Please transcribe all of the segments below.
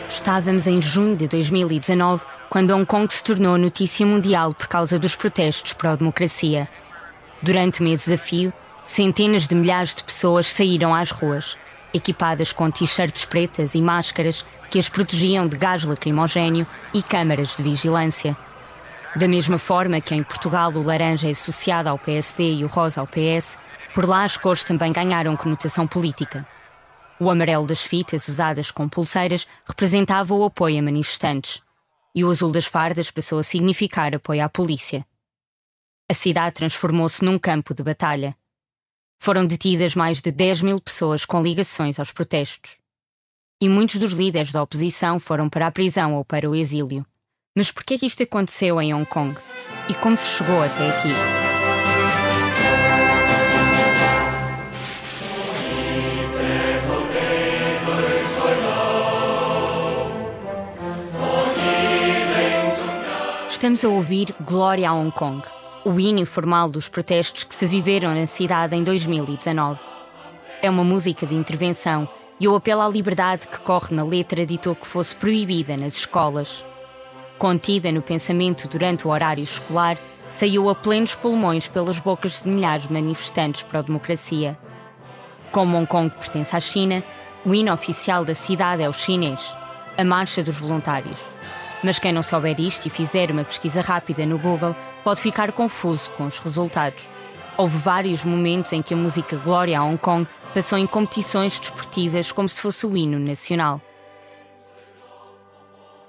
Estávamos em junho de 2019, quando Hong Kong se tornou notícia mundial por causa dos protestos pró-democracia. Durante meses a fio, centenas de milhares de pessoas saíram às ruas, equipadas com t-shirts pretas e máscaras que as protegiam de gás lacrimogéneo e câmaras de vigilância. Da mesma forma que em Portugal o laranja é associado ao PSD e o rosa ao PS, por lá as cores também ganharam conotação política. O amarelo das fitas usadas com pulseiras representava o apoio a manifestantes, e o azul das fardas passou a significar apoio à polícia. A cidade transformou-se num campo de batalha. Foram detidas mais de 10.000 pessoas com ligações aos protestos. E muitos dos líderes da oposição foram para a prisão ou para o exílio. Mas por que é que isto aconteceu em Hong Kong? E como se chegou até aqui? Estamos a ouvir Glória a Hong Kong, o hino informal dos protestos que se viveram na cidade em 2019. É uma música de intervenção e o apelo à liberdade que corre na letra ditou que fosse proibida nas escolas. Contida no pensamento durante o horário escolar, saiu a plenos pulmões pelas bocas de milhares de manifestantes pró-democracia. Como Hong Kong pertence à China, o hino oficial da cidade é o chinês, a Marcha dos Voluntários. Mas quem não souber isto e fizer uma pesquisa rápida no Google pode ficar confuso com os resultados. Houve vários momentos em que a música Glória a Hong Kong passou em competições desportivas como se fosse o hino nacional.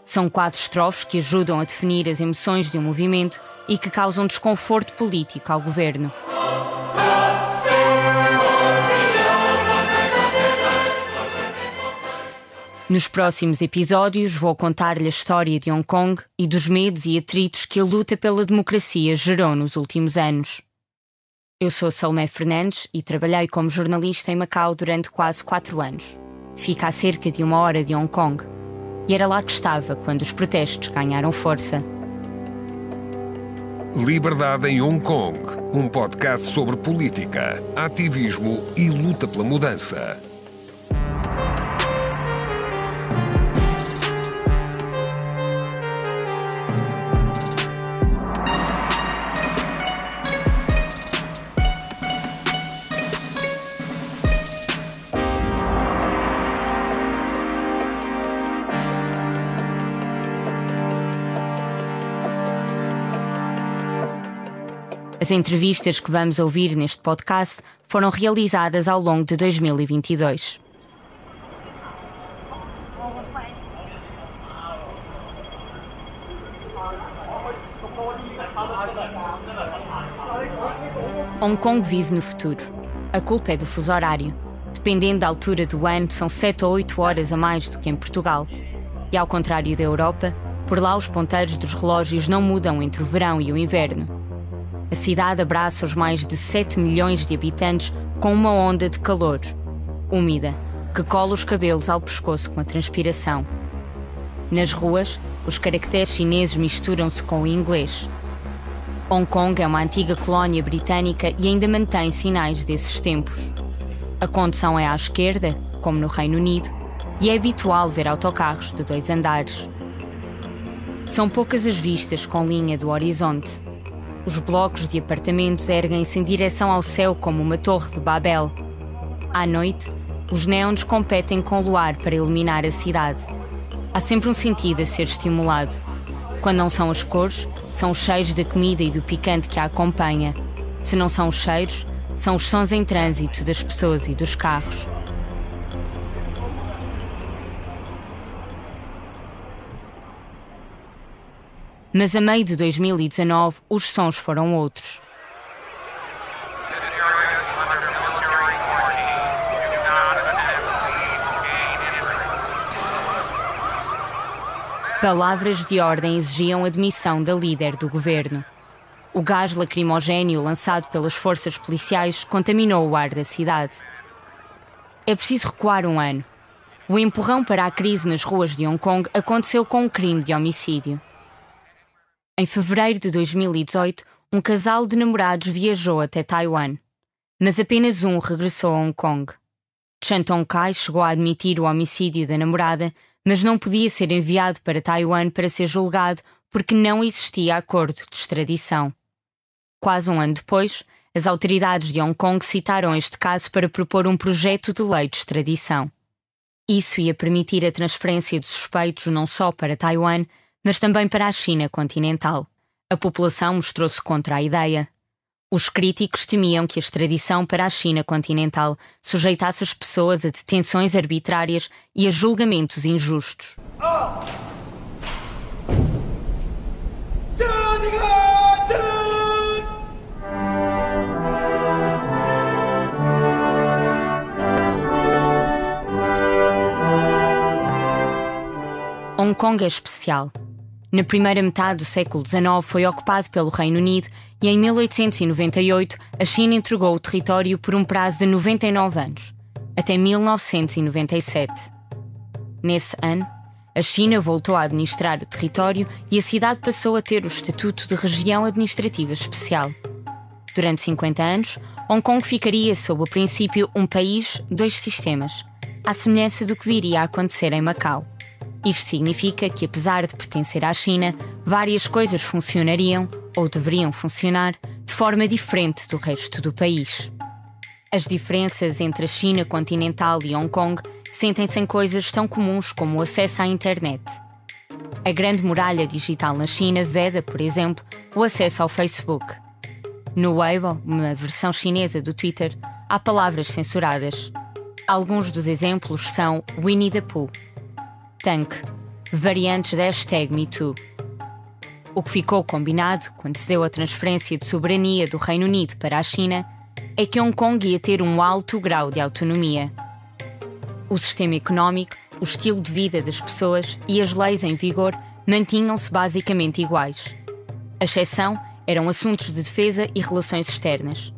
São 4 estrofes que ajudam a definir as emoções de um movimento e que causam desconforto político ao governo. Nos próximos episódios vou contar-lhe a história de Hong Kong e dos medos e atritos que a luta pela democracia gerou nos últimos anos. Eu sou Salomé Fernandes e trabalhei como jornalista em Macau durante quase 4 anos. Fica a cerca de 1 hora de Hong Kong. E era lá que estava quando os protestos ganharam força. Liberdade em Hong Kong, um podcast sobre política, ativismo e luta pela mudança. As entrevistas que vamos ouvir neste podcast foram realizadas ao longo de 2022. Hong Kong vive no futuro. A culpa é do fuso horário. Dependendo da altura do ano, são 7 ou 8 horas a mais do que em Portugal. E ao contrário da Europa, por lá os ponteiros dos relógios não mudam entre o verão e o inverno. A cidade abraça os mais de 7 milhões de habitantes com uma onda de calor, úmida, que cola os cabelos ao pescoço com a transpiração. Nas ruas, os caracteres chineses misturam-se com o inglês. Hong Kong é uma antiga colónia britânica e ainda mantém sinais desses tempos. A condução é à esquerda, como no Reino Unido, e é habitual ver autocarros de 2 andares. São poucas as vistas com linha do horizonte. Os blocos de apartamentos erguem-se em direção ao céu como uma torre de Babel. À noite, os néons competem com o luar para iluminar a cidade. Há sempre um sentido a ser estimulado. Quando não são as cores, são os cheiros da comida e do picante que a acompanha. Se não são os cheiros, são os sons em trânsito das pessoas e dos carros. Mas a meio de 2019, os sons foram outros. Palavras de ordem exigiam a demissão da líder do governo. O gás lacrimogéneo lançado pelas forças policiais contaminou o ar da cidade. É preciso recuar 1 ano. O empurrão para a crise nas ruas de Hong Kong aconteceu com um crime de homicídio. Em fevereiro de 2018, um casal de namorados viajou até Taiwan, mas apenas um regressou a Hong Kong. Chan Tong-kai chegou a admitir o homicídio da namorada, mas não podia ser enviado para Taiwan para ser julgado porque não existia acordo de extradição. Quase um ano depois, as autoridades de Hong Kong citaram este caso para propor um projeto de lei de extradição. Isso ia permitir a transferência de suspeitos não só para Taiwan, mas também para a China continental. A população mostrou-se contra a ideia. Os críticos temiam que a extradição para a China continental sujeitasse as pessoas a detenções arbitrárias e a julgamentos injustos. Hong Kong é especial. Na primeira metade do século XIX foi ocupado pelo Reino Unido e em 1898 a China entregou o território por um prazo de 99 anos, até 1997. Nesse ano, a China voltou a administrar o território e a cidade passou a ter o estatuto de região administrativa especial. Durante 50 anos, Hong Kong ficaria sob o princípio um país, dois sistemas, à semelhança do que viria a acontecer em Macau. Isto significa que, apesar de pertencer à China, várias coisas funcionariam, ou deveriam funcionar, de forma diferente do resto do país. As diferenças entre a China continental e Hong Kong sentem-se em coisas tão comuns como o acesso à internet. A grande muralha digital na China veda, por exemplo, o acesso ao Facebook. No Weibo, uma versão chinesa do Twitter, há palavras censuradas. Alguns dos exemplos são Winnie the Pooh, Tank, variantes da hashtag MeToo. O que ficou combinado, quando se deu a transferência de soberania do Reino Unido para a China, é que Hong Kong ia ter um alto grau de autonomia. O sistema económico, o estilo de vida das pessoas e as leis em vigor mantinham-se basicamente iguais. A exceção eram assuntos de defesa e relações externas.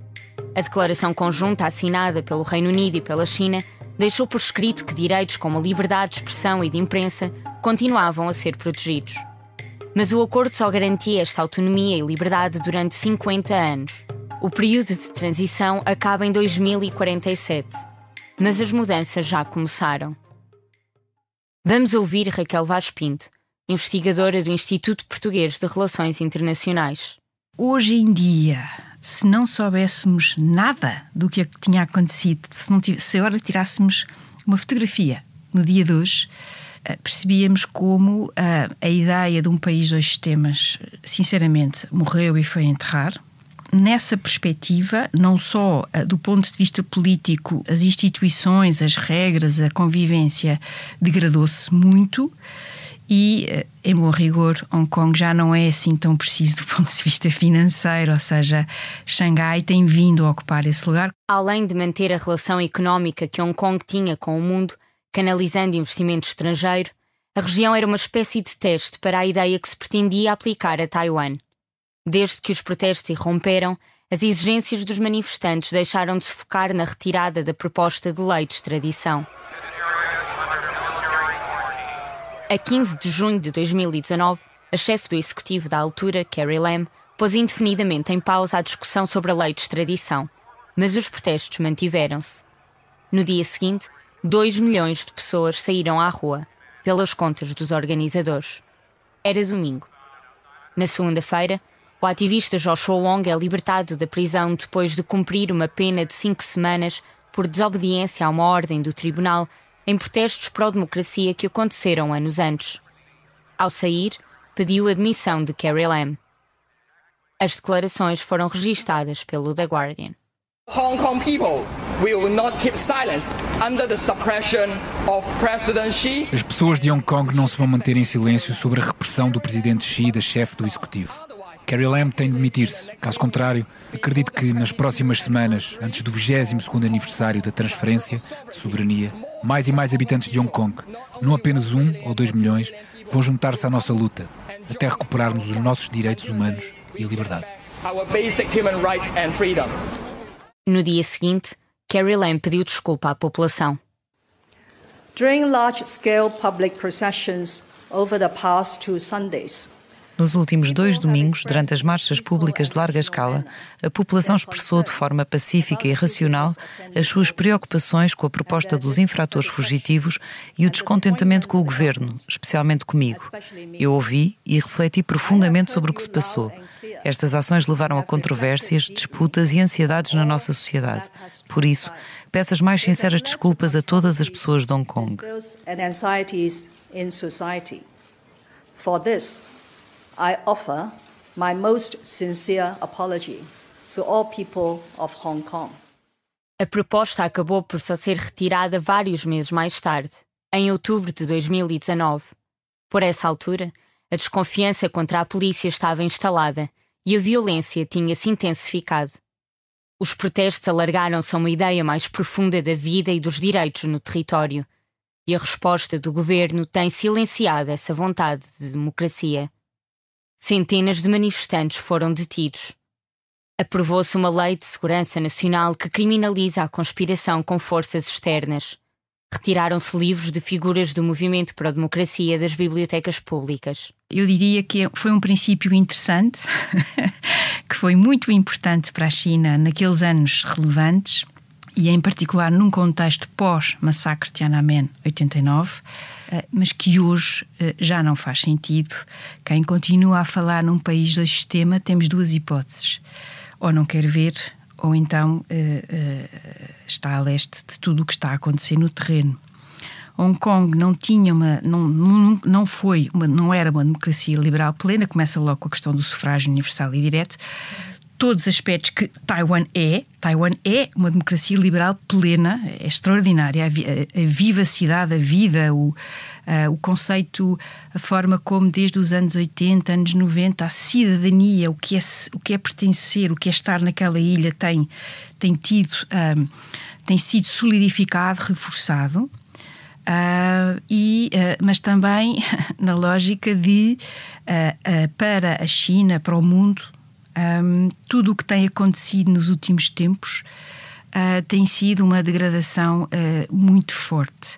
A declaração conjunta assinada pelo Reino Unido e pela China deixou por escrito que direitos como a liberdade de expressão e de imprensa continuavam a ser protegidos. Mas o acordo só garantia esta autonomia e liberdade durante 50 anos. O período de transição acaba em 2047. Mas as mudanças já começaram. Vamos ouvir Raquel Vaz Pinto, investigadora do Instituto Português de Relações Internacionais. Hoje em dia, se não soubéssemos nada do que tinha acontecido, se agora tirássemos uma fotografia no dia de hoje, percebíamos como a ideia de um país, dois sistemas, sinceramente, morreu e foi enterrar. Nessa perspectiva, não só do ponto de vista político, as instituições, as regras, a convivência degradou-se muito. E, em bom rigor, Hong Kong já não é assim tão preciso do ponto de vista financeiro, ou seja, Xangai tem vindo a ocupar esse lugar. Além de manter a relação económica que Hong Kong tinha com o mundo, canalizando investimento estrangeiro, a região era uma espécie de teste para a ideia que se pretendia aplicar a Taiwan. Desde que os protestos irromperam, as exigências dos manifestantes deixaram de se focar na retirada da proposta de lei de extradição. A 15 de junho de 2019, a chefe do executivo da altura, Carrie Lam, pôs indefinidamente em pausa a discussão sobre a lei de extradição, mas os protestos mantiveram-se. No dia seguinte, 2 milhões de pessoas saíram à rua, pelas contas dos organizadores. Era domingo. Na segunda-feira, o ativista Joshua Wong é libertado da prisão depois de cumprir uma pena de 5 semanas por desobediência a uma ordem do tribunal em protestos pró-democracia que aconteceram anos antes. Ao sair, pediu a demissão de Carrie Lam. As declarações foram registadas pelo The Guardian. Hong Kong people will not keep silence under the suppression of President Xi. As pessoas de Hong Kong não se vão manter em silêncio sobre a repressão do presidente Xi e da chefe do executivo. Carrie Lam tem de demitir-se. Caso contrário, acredito que nas próximas semanas, antes do 22º aniversário da transferência de soberania, mais e mais habitantes de Hong Kong, não apenas 1 ou 2 milhões, vão juntar-se à nossa luta, até recuperarmos os nossos direitos humanos e a liberdade. Our basic human rights and freedom. No dia seguinte, Carrie Lam pediu desculpa à população. During large-scale public processions over the past 2 Sundays, Nos últimos 2 domingos, durante as marchas públicas de larga escala, a população expressou de forma pacífica e racional as suas preocupações com a proposta dos infratores fugitivos e o descontentamento com o governo, especialmente comigo. Eu ouvi e refleti profundamente sobre o que se passou. Estas ações levaram a controvérsias, disputas e ansiedades na nossa sociedade. Por isso, peço as mais sinceras desculpas a todas as pessoas de Hong Kong. For this, I offer my most sincere apology to all people of Hong Kong. A proposta acabou por só ser retirada vários meses mais tarde, em outubro de 2019. Por essa altura, a desconfiança contra a polícia estava instalada e a violência tinha-se intensificado. Os protestos alargaram-se a uma ideia mais profunda da vida e dos direitos no território, e a resposta do governo tem silenciado essa vontade de democracia. Centenas de manifestantes foram detidos. Aprovou-se uma lei de segurança nacional que criminaliza a conspiração com forças externas. Retiraram-se livros de figuras do movimento para a democracia das bibliotecas públicas. Eu diria que foi um princípio interessante, que foi muito importante para a China naqueles anos relevantes, e em particular num contexto pós-massacre de Tiananmen 89, mas que hoje já não faz sentido. Quem continua a falar num país do sistema, temos 2 hipóteses. Ou não quer ver, ou então está a leste de tudo o que está a acontecer no terreno. Hong Kong não era uma democracia liberal plena, começa logo com a questão do sufrágio universal e direto. Todos os aspectos que Taiwan é uma democracia liberal plena, é extraordinária, a vivacidade, a vida, o conceito, a forma como desde os anos 80, anos 90, a cidadania, o que é pertencer, o que é estar naquela ilha tem sido solidificado, reforçado, mas também na lógica de, para a China, para o mundo, tudo o que tem acontecido nos últimos tempos tem sido uma degradação muito forte.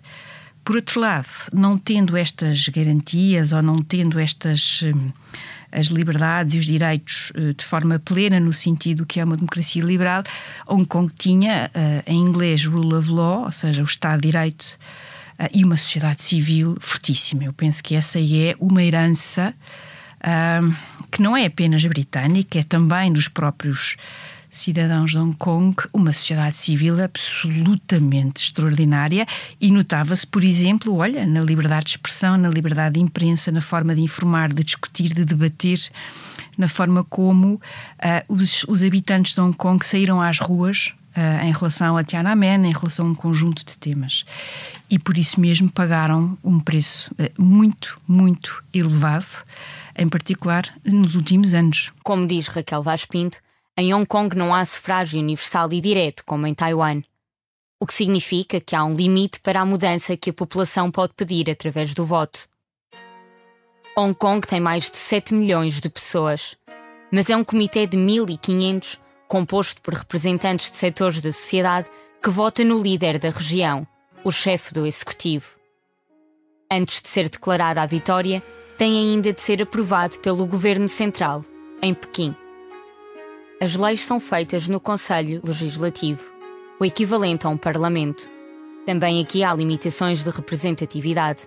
Por outro lado, não tendo estas garantias ou não tendo as liberdades e os direitos de forma plena, no sentido que é uma democracia liberal, Hong Kong tinha, em inglês, rule of law, ou seja, o Estado de Direito, e uma sociedade civil fortíssima. Eu penso que essa é uma herança que não é apenas britânica, é também dos próprios cidadãos de Hong Kong, uma sociedade civil absolutamente extraordinária, e notava-se, por exemplo, na liberdade de expressão, na liberdade de imprensa, na forma de informar, de discutir, de debater, na forma como os habitantes de Hong Kong saíram às ruas em relação a Tiananmen, em relação a um conjunto de temas. E por isso mesmo pagaram um preço muito, muito elevado, em particular nos últimos anos. Como diz Raquel Vaz Pinto, em Hong Kong não há sufrágio universal e direto, como em Taiwan. O que significa que há um limite para a mudança que a população pode pedir através do voto. Hong Kong tem mais de 7 milhões de pessoas, mas é um comitê de 1.500, composto por representantes de setores da sociedade, que vota no líder da região, o chefe do executivo. Antes de ser declarada a vitória, tem ainda de ser aprovado pelo governo central, em Pequim. As leis são feitas no Conselho Legislativo, o equivalente a um parlamento. Também aqui há limitações de representatividade.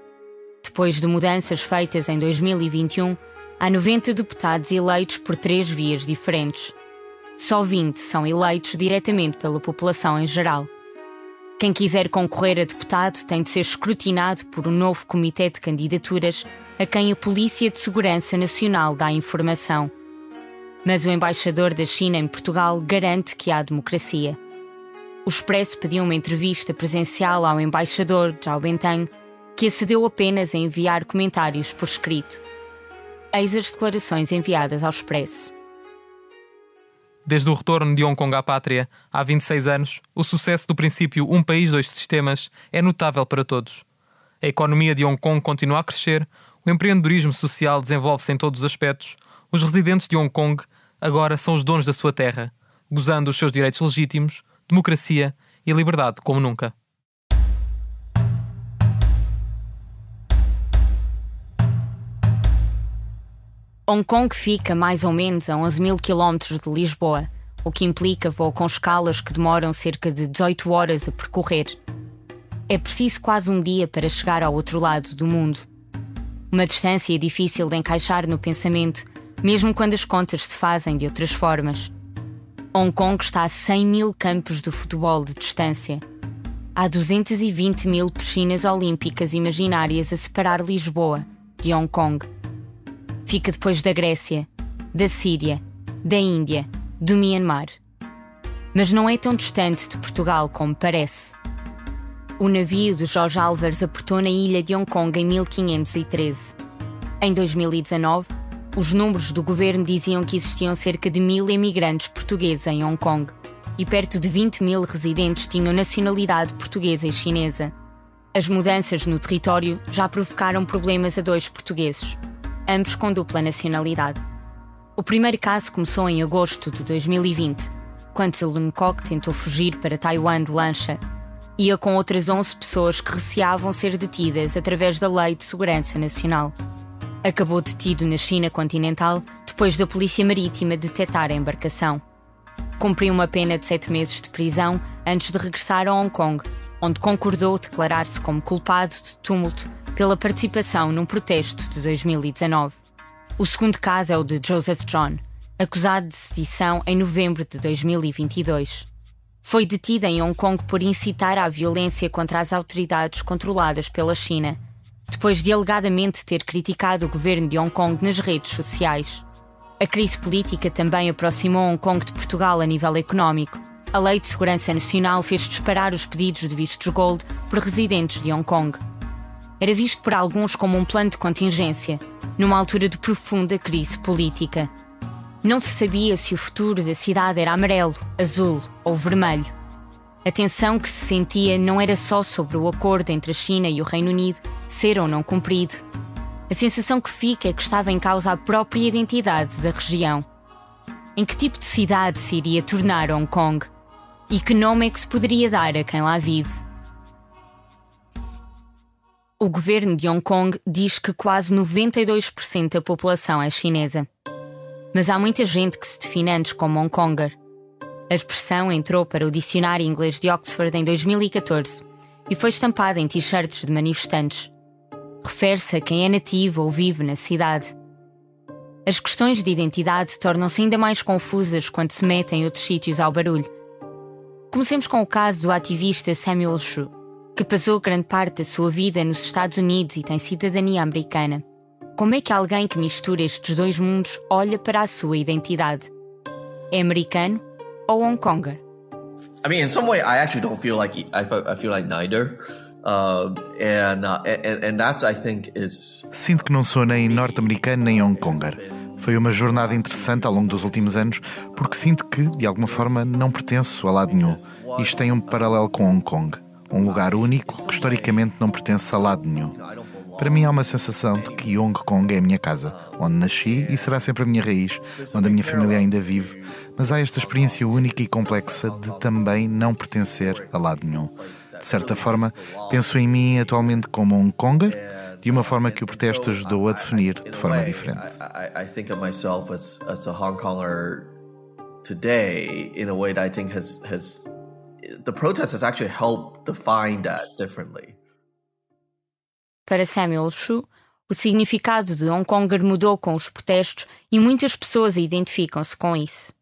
Depois de mudanças feitas em 2021, há 90 deputados eleitos por 3 vias diferentes. Só 20 são eleitos diretamente pela população em geral. Quem quiser concorrer a deputado tem de ser escrutinado por um novo comitê de candidaturas a quem a Polícia de Segurança Nacional dá informação. Mas o embaixador da China em Portugal garante que há democracia. O Expresso pediu uma entrevista presencial ao embaixador Zhao Bentang, que acedeu apenas a enviar comentários por escrito. Eis as declarações enviadas ao Expresso. Desde o retorno de Hong Kong à pátria, há 26 anos, o sucesso do princípio Um País, Dois Sistemas é notável para todos. A economia de Hong Kong continua a crescer, o empreendedorismo social desenvolve-se em todos os aspectos, os residentes de Hong Kong agora são os donos da sua terra, gozando os seus direitos legítimos, democracia e liberdade como nunca. Hong Kong fica mais ou menos a 11.000 km de Lisboa, o que implica voo com escalas que demoram cerca de 18 horas a percorrer. É preciso quase um dia para chegar ao outro lado do mundo. Uma distância difícil de encaixar no pensamento, mesmo quando as contas se fazem de outras formas. Hong Kong está a 100.000 campos de futebol de distância. Há 220.000 piscinas olímpicas imaginárias a separar Lisboa de Hong Kong. Fica depois da Grécia, da Síria, da Índia, do Myanmar. Mas não é tão distante de Portugal como parece. O navio de Jorge Álvares aportou na ilha de Hong Kong em 1513. Em 2019, os números do governo diziam que existiam cerca de 1.000 imigrantes portugueses em Hong Kong e perto de 20.000 residentes tinham nacionalidade portuguesa e chinesa. As mudanças no território já provocaram problemas a 2 portugueses, ambos com dupla nacionalidade. O primeiro caso começou em agosto de 2020, quando Lun Kok tentou fugir para Taiwan de lancha. Ia com outras 11 pessoas que receavam ser detidas através da Lei de Segurança Nacional. Acabou detido na China continental depois da Polícia Marítima detectar a embarcação. Cumpriu uma pena de 7 meses de prisão antes de regressar a Hong Kong, onde concordou declarar-se como culpado de tumulto pela participação num protesto de 2019. O segundo caso é o de Joseph John, acusado de sedição em novembro de 2022. Foi detido em Hong Kong por incitar à violência contra as autoridades controladas pela China, depois de alegadamente ter criticado o governo de Hong Kong nas redes sociais. A crise política também aproximou Hong Kong de Portugal a nível económico. A Lei de Segurança Nacional fez disparar os pedidos de vistos gold por residentes de Hong Kong. Era visto por alguns como um plano de contingência, numa altura de profunda crise política. Não se sabia se o futuro da cidade era amarelo, azul ou vermelho. A tensão que se sentia não era só sobre o acordo entre a China e o Reino Unido ser ou não cumprido. A sensação que fica é que estava em causa a própria identidade da região. Em que tipo de cidade se iria tornar Hong Kong? E que nome é que se poderia dar a quem lá vive? O governo de Hong Kong diz que quase 92% da população é chinesa. Mas há muita gente que se define antes como Hong Konger. A expressão entrou para o dicionário inglês de Oxford em 2014 e foi estampada em t-shirts de manifestantes. Refere-se a quem é nativo ou vive na cidade. As questões de identidade tornam-se ainda mais confusas quando se metem outros sítios ao barulho. Comecemos com o caso do ativista Samuel Chu, que passou grande parte da sua vida nos Estados Unidos e tem cidadania americana. Como é que alguém que mistura estes dois mundos olha para a sua identidade? É americano ou Hong Konger? I mean, in some way, I actually don't feel like I feel like neither, and that's I think is. Sinto que não sou nem norte-americano nem Hong Konger. Foi uma jornada interessante ao longo dos últimos anos, porque sinto que, de alguma forma, não pertenço a lado nenhum. Isto tem um paralelo com Hong Kong, um lugar único que historicamente não pertence a lado nenhum. Para mim há uma sensação de que Hong Kong é a minha casa, onde nasci e será sempre a minha raiz, onde a minha família ainda vive, mas há esta experiência única e complexa de também não pertencer a lado nenhum. De certa forma, penso em mim atualmente como Hong Konger, de uma forma que o protesto ajudou a definir de forma diferente. I think of myself as a Hong Konger today in a way that I think has the protest has actually helped define that differently. Para Samuel Chu, o significado de Hong Konger mudou com os protestos e muitas pessoas identificam-se com isso.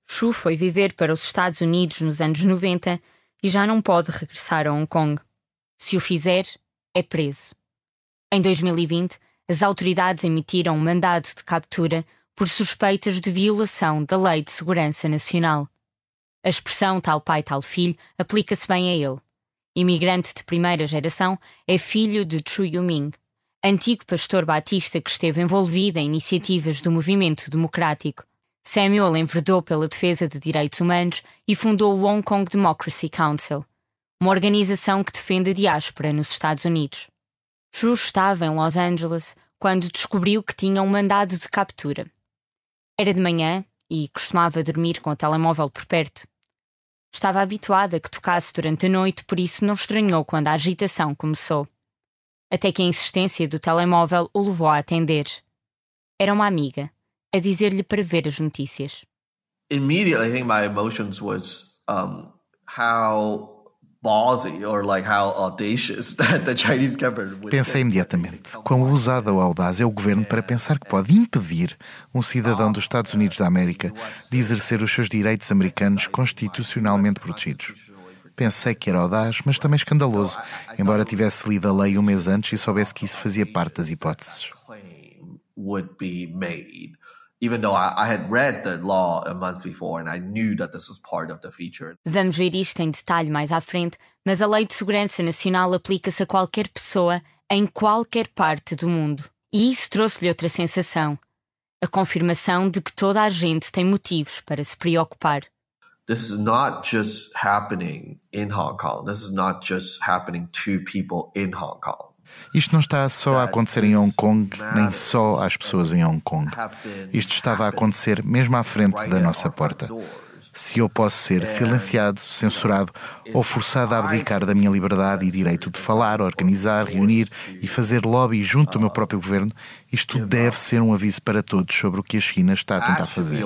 Chu foi viver para os Estados Unidos nos anos 90 e já não pode regressar a Hong Kong. Se o fizer, é preso. Em 2020, as autoridades emitiram um mandado de captura por suspeitas de violação da Lei de Segurança Nacional. A expressão tal pai, tal filho aplica-se bem a ele. Imigrante de primeira geração, é filho de Chu Yuming, antigo pastor batista que esteve envolvido em iniciativas do movimento democrático. Samuel enverdou pela defesa de direitos humanos e fundou o Hong Kong Democracy Council, uma organização que defende a diáspora nos Estados Unidos. Chu estava em Los Angeles quando descobriu que tinha um mandado de captura. Era de manhã e costumava dormir com o telemóvel por perto. Estava habituada a que tocasse durante a noite, por isso não estranhou quando a agitação começou. Até que a insistência do telemóvel o levou a atender. era uma amiga, a dizer-lhe para ver as notícias. Immediately, I think my emotions was how ballsy or like how audacious that the Chinese government would. Pensei imediatamente quão ousado ou audaz é o governo para pensar que pode impedir um cidadão dos Estados Unidos da América de exercer os seus direitos americanos constitucionalmente protegidos. Pensei que era audaz, mas também escandaloso, embora tivesse lido a lei um mês antes e soubesse que isso fazia parte das hipóteses. Would be made, even though I had read the law a month before and I knew that this was part of the feature. Vamos ver isto em detalhe mais à frente, mas a Lei de Segurança Nacional aplica-se a qualquer pessoa em qualquer parte do mundo. E isso trouxe-lhe outra sensação, a confirmação de que toda a gente tem motivos para se preocupar. This is not just happening in Hong Kong. This is not just happening to people in Hong Kong. Isto não está só a acontecer em Hong Kong, nem só às pessoas em Hong Kong. Isto estava a acontecer mesmo à frente da nossa porta. Se eu posso ser silenciado, censurado ou forçado a abdicar da minha liberdade e direito de falar, organizar, reunir e fazer lobby junto do meu próprio governo, isto deve ser um aviso para todos sobre o que a China está a tentar fazer.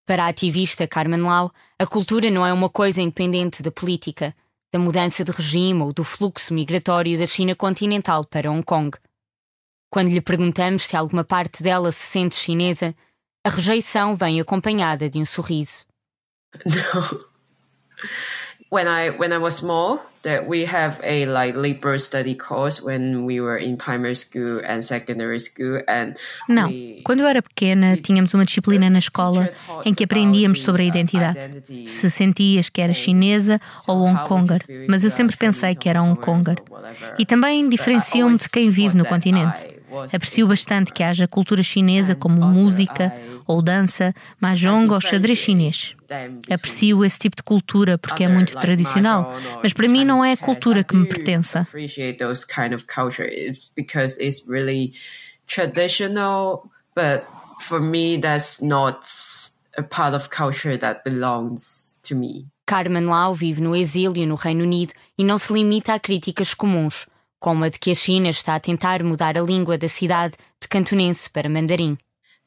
Para a ativista Carmen Lau, a cultura não é uma coisa independente da política, da mudança de regime ou do fluxo migratório da China continental para Hong Kong. Quando lhe perguntamos se alguma parte dela se sente chinesa, a rejeição vem acompanhada de um sorriso. No. When I was small, that we have a liberal study course when we were in primary school and secondary school and Não, quando eu era pequena tínhamos uma disciplina na escola em que aprendíamos sobre a identidade. Se sentias que era chinesa ou Hong Konger, mas eu sempre pensei que era Hong Konger. E também diferenciam-me de quem vive no continente. Aprecio bastante que haja cultura chinesa como música ou dança, mahjong ou xadrez chinês. Aprecio esse tipo de cultura porque é muito tradicional, mas para mim não é a cultura que me pertença. Carmen Lau vive no exílio no Reino Unido e não se limita a críticas comuns, como a de que a China está a tentar mudar a língua da cidade de cantonense para mandarim.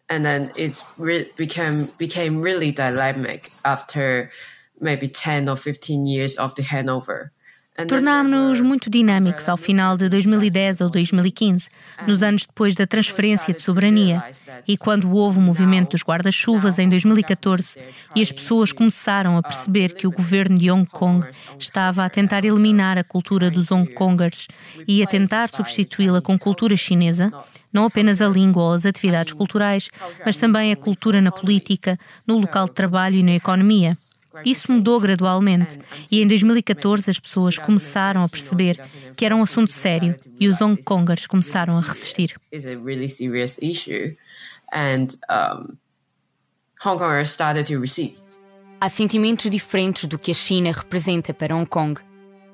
And then it became really dynamic after maybe 10 or 15 years of the handover. Tornámos-nos muito dinâmicos ao final de 2010 ou 2015, nos anos depois da transferência de soberania, e quando houve o movimento dos guarda-chuvas em 2014 e as pessoas começaram a perceber que o governo de Hong Kong estava a tentar eliminar a cultura dos Hong Kongers e a tentar substituí-la com cultura chinesa, não apenas a língua ou as atividades culturais, mas também a cultura na política, no local de trabalho e na economia. Isso mudou gradualmente e em 2014 as pessoas começaram a perceber que era um assunto sério e os Hong Kongers começaram a resistir. Há sentimentos diferentes do que a China representa para Hong Kong.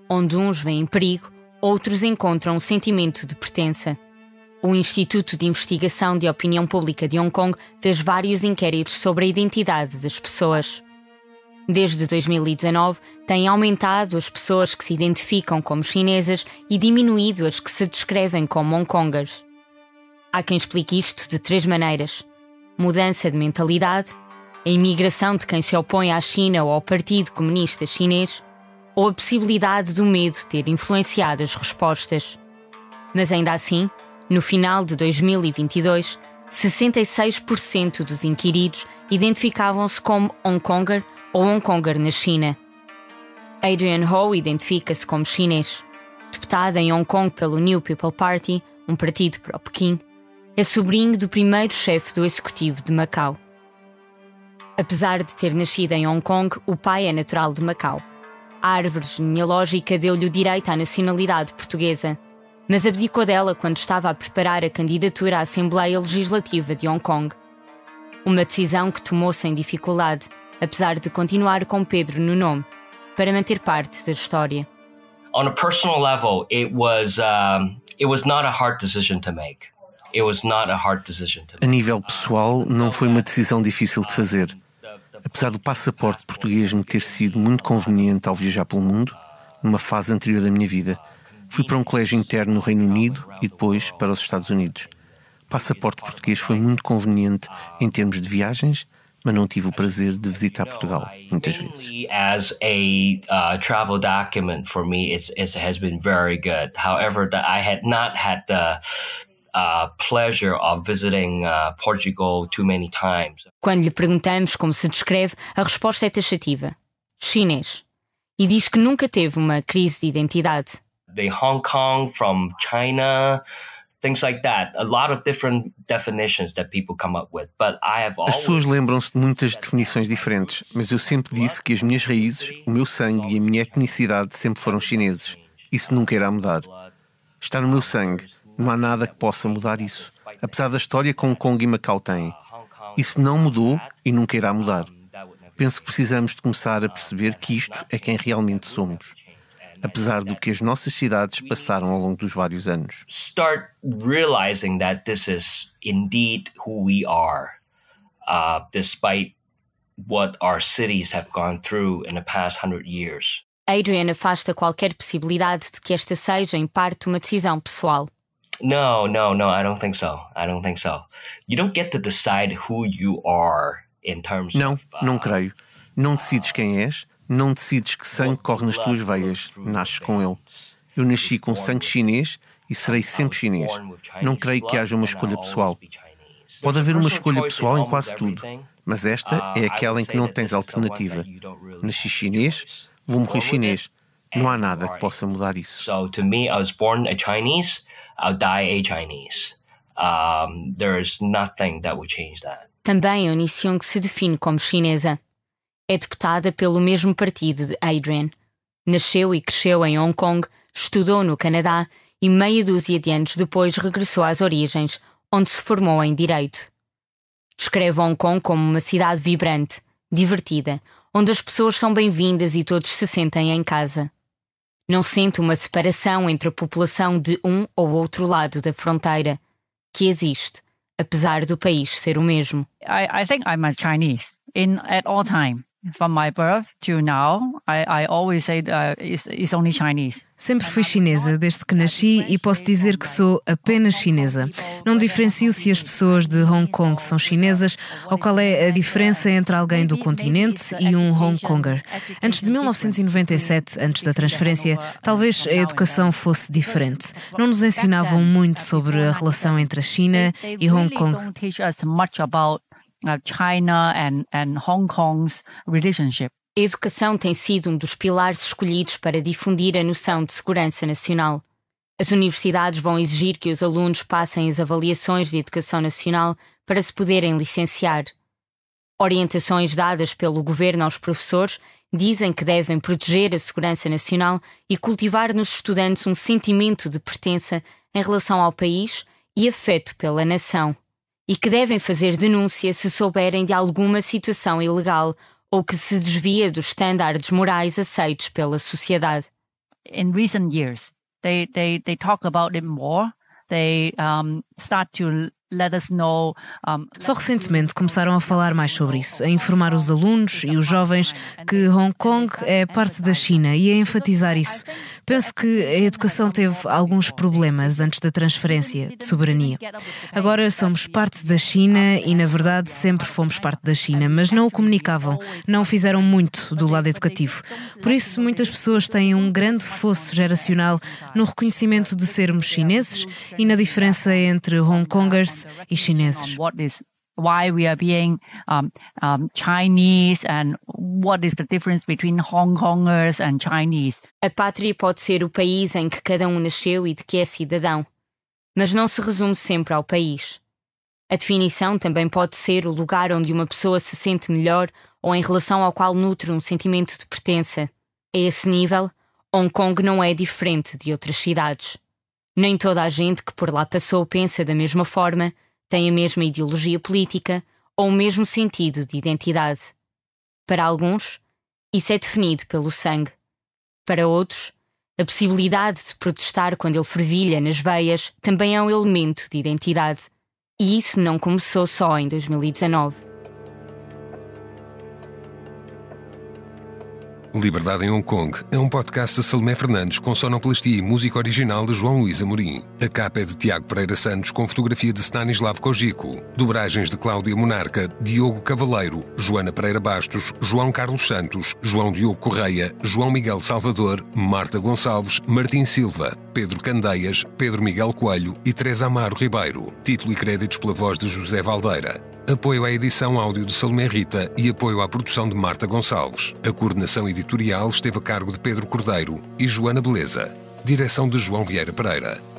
Onde uns veem perigo, outros encontram um sentimento de pertença. O Instituto de Investigação de Opinião Pública de Hong Kong fez vários inquéritos sobre a identidade das pessoas. Desde 2019, tem aumentado as pessoas que se identificam como chinesas e diminuído as que se descrevem como Hong Kongers. Há quem explique isto de 3 maneiras: mudança de mentalidade, a imigração de quem se opõe à China ou ao Partido Comunista Chinês, ou a possibilidade do medo ter influenciado as respostas. Mas ainda assim, no final de 2022, 66% dos inquiridos identificavam-se como Hong Konger ou Hong Konger na China. Adrian Ho identifica-se como chinês. Deputado em Hong Kong pelo New People Party, um partido pró-Pequim, é sobrinho do primeiro chefe do executivo de Macau. Apesar de ter nascido em Hong Kong, o pai é natural de Macau. A árvore genealógica deu-lhe o direito à nacionalidade portuguesa, mas abdicou dela quando estava a preparar a candidatura à Assembleia Legislativa de Hong Kong. Uma decisão que tomou sem dificuldade, apesar de continuar com Pedro no nome, para manter parte da história. On a personal level, it was not a hard decision to make. A nível pessoal, não foi uma decisão difícil de fazer. Apesar do passaporte português me ter sido muito conveniente ao viajar pelo mundo, numa fase anterior da minha vida, Fui para um colégio interno no Reino Unido e depois para os Estados Unidos. O passaporte português foi muito conveniente em termos de viagens, mas não tive o prazer de visitar Portugal muitas vezes. As a travel document for me, it has been very good. However, I had not had the pleasure of visiting Portugal too many times. Quando lhe perguntamos como se descreve, a resposta é taxativa: chinês. E diz que nunca teve uma crise de identidade. The Hong Kong from China, things like that. A lot of different definitions that people come up with. But I have always... As pessoas lembram-se de muitas definições diferentes, mas eu sempre disse que as minhas raízes, o meu sangue e a minha etnicidade sempre foram chineses. Isso nunca irá mudar. Está no meu sangue. Não há nada que possa mudar isso. Apesar da história que Hong Kong e Macau têm. Isso não mudou e nunca irá mudar. Penso que precisamos de começar a perceber que isto é quem realmente somos. Apesar do que as nossas cidades passaram ao longo dos vários anos. Start realizing that this is indeed who we are, despite what our cities have gone through in the past 100 years. Adrian afasta qualquer possibilidade de que esta seja, em parte, uma decisão pessoal. No, I don't think so. You don't get to decide who you are in terms of... Não creio. Não decides quem és. Não decides que sangue corre nas tuas veias, nasces com ele. Eu nasci com sangue chinês e serei sempre chinês. Não creio que haja uma escolha pessoal. Pode haver uma escolha pessoal em quase tudo, mas esta é aquela em que não tens alternativa. Nasci chinês, vou morrer chinês. Não há nada que possa mudar isso. So to me, I was born a Chinese, I'll die a Chinese. There is nothing that will change that. Também Eunice Seung se define como chinesa. É deputada pelo mesmo partido de Adrian. Nasceu e cresceu em Hong Kong, estudou no Canadá e meia dúzia de anos depois regressou às origens, onde se formou em Direito. Descreve Hong Kong como uma cidade vibrante, divertida, onde as pessoas são bem-vindas e todos se sentem em casa. Não sente uma separação entre a população de um ou outro lado da fronteira, que existe, apesar do país ser o mesmo. I think I'm a Chinese at all time. From my birth to now, I always say it's only Chinese. Sempre fui chinesa desde que nasci e posso dizer que sou apenas chinesa. Não diferencio se as pessoas de Hong Kong são chinesas ou qual é a diferença entre alguém do continente e um Hong Konger. Antes de 1997, antes da transferência, talvez a educação fosse diferente. Não nos ensinavam muito sobre a relação entre a China e Hong Kong. China and Hong Kong's relationship. A educação tem sido um dos pilares escolhidos para difundir a noção de segurança nacional. As universidades vão exigir que os alunos passem as avaliações de educação nacional para se poderem licenciar. Orientações dadas pelo governo aos professores dizem que devem proteger a segurança nacional e cultivar nos estudantes um sentimento de pertença em relação ao país e afeto pela nação. E que devem fazer denúncia se souberem de alguma situação ilegal ou que se desvia dos estándares morais aceitos pela sociedade. In recent years, they talk about it more. They start to let us know. Só recentemente começaram a falar mais sobre isso, a informar os alunos e os jovens que Hong Kong é parte da China e a enfatizar isso. Penso que a educação teve alguns problemas antes da transferência de soberania. Agora somos parte da China e, na verdade, sempre fomos parte da China, mas não o comunicavam, não fizeram muito do lado educativo. Por isso, muitas pessoas têm um grande fosso geracional no reconhecimento de sermos chineses e na diferença entre Hong Kongers e chineses. Why we are being Chinese and what is the difference between Hong Kongers and Chinese. A pátria pode ser o país em que cada um nasceu e de que é cidadão, mas não se resume sempre ao país. A definição também pode ser o lugar onde uma pessoa se sente melhor ou em relação ao qual nutre um sentimento de pertença. A esse nível, Hong Kong não é diferente de outras cidades. Nem toda a gente que por lá passou pensa da mesma forma, tem a mesma ideologia política ou o mesmo sentido de identidade. Para alguns, isso é definido pelo sangue. Para outros, a possibilidade de protestar quando ele fervilha nas veias também é um elemento de identidade. E isso não começou só em 2019. Liberdade em Hong Kong é um podcast de Salomé Fernandes com sonoplastia e música original de João Luís Amorim. A capa é de Tiago Pereira Santos com fotografia de Stanislav Kojiko. Dobragens de Cláudia Monarca, Diogo Cavaleiro, Joana Pereira Bastos, João Carlos Santos, João Diogo Correia, João Miguel Salvador, Marta Gonçalves, Martim Silva, Pedro Candeias, Pedro Miguel Coelho e Teresa Amaro Ribeiro. Título e créditos pela voz de José Valdeira. Apoio à edição áudio de Salomé Rita e apoio à produção de Marta Gonçalves. A coordenação editorial esteve a cargo de Pedro Cordeiro e Joana Beleza. Direção de João Vieira Pereira.